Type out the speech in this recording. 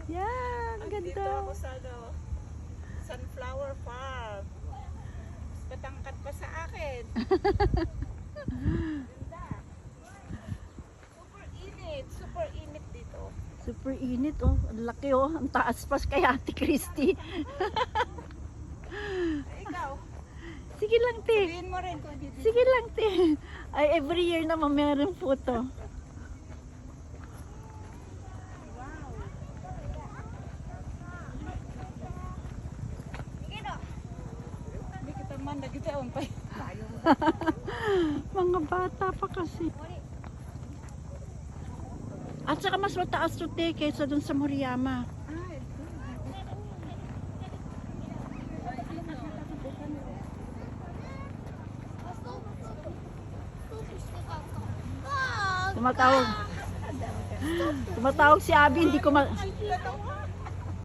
Yan, Dito ganda. ako sa sunflower farm. Patangkat pa sa akin. Ganda. Super init dito. Super init oh. Ang laki oh. Ang taas pa kay Ate Christy. Ikaw, Sige lang, te. sabihin mo rin kung dito. Sige lang, te. Ay, every year naman meron photo. Hindi kita man, nagitaon pa. Mga bata pa kasi. At saka mas mataas to, te, kaysa dun sa Moriyama. Tumatawag. Tumatawag si Abby, hindi ko